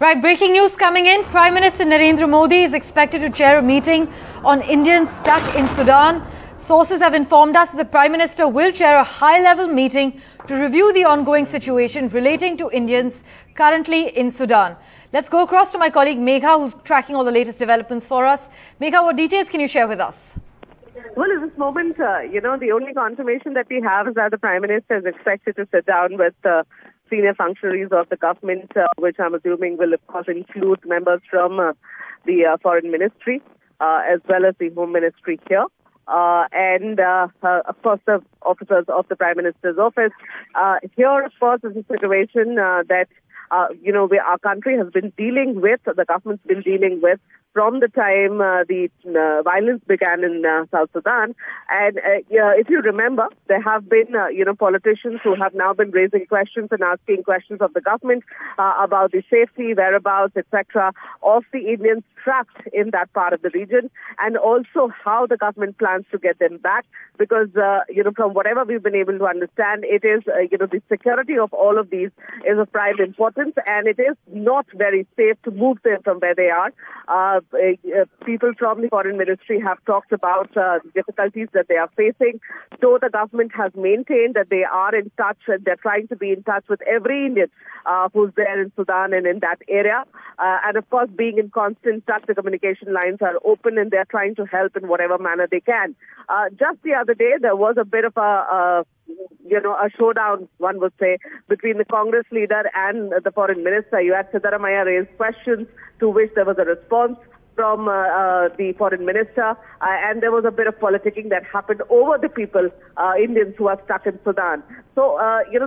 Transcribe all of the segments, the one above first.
Right, breaking news coming in. Prime Minister Narendra Modi is expected to chair a meeting on Indians stuck in Sudan. Sources have informed us that the Prime Minister will chair a high-level meeting to review the ongoing situation relating to Indians currently in Sudan. Let's go across to my colleague Megha, who's tracking all the latest developments for us. Megha, what details can you share with us? Well, at this moment, the only confirmation that we have is that the Prime Minister is expected to sit down with senior functionaries of the government, which I'm assuming will, of course, include members from the Foreign Ministry, as well as the Home Ministry here. Of course, the officers of the Prime Minister's office. Here, of course, is a situation that, our country has been dealing with, the government's been dealing with from the time the violence began in South Sudan. And if you remember, there have been, politicians who have now been raising questions and asking questions of the government about the safety, whereabouts, etc., of the Indians trapped in that part of the region, and also how the government plans to get them back. Because, from whatever we've been able to understand, it is, the security of all of these is of prime importance, and it is not very safe to move them from where they are. People from the Foreign Ministry have talked about the difficulties that they are facing, though the government has maintained that they are in touch and they're trying to be in touch with every Indian who's there in Sudan and in that area. And of course, being in constant touch, the communication lines are open and they're trying to help in whatever manner they can. Just the other day, there was a bit of a showdown, one would say, between the Congress leader and the Foreign Minister. You had Siddaramaiah raise questions to which there was a response from the Foreign Minister, and there was a bit of politicking that happened over the people, Indians who are stuck in Sudan. So,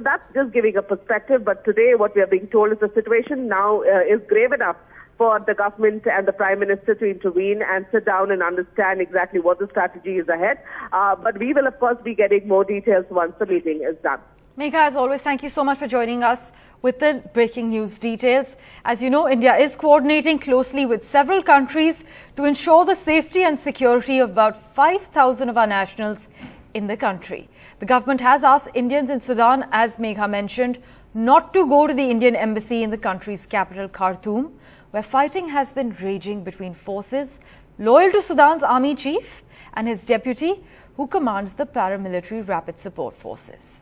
that's just giving a perspective, but today what we are being told is the situation now is grave enough for the government and the Prime Minister to intervene and sit down and understand exactly what the strategy is ahead. But we will, of course, be getting more details once the meeting is done. Megha, as always, thank you so much for joining us with the breaking news details. As you know, India is coordinating closely with several countries to ensure the safety and security of about 5,000 of our nationals in the country. The government has asked Indians in Sudan, as Megha mentioned, not to go to the Indian embassy in the country's capital, Khartoum, where fighting has been raging between forces loyal to Sudan's army chief and his deputy, who commands the paramilitary rapid support forces.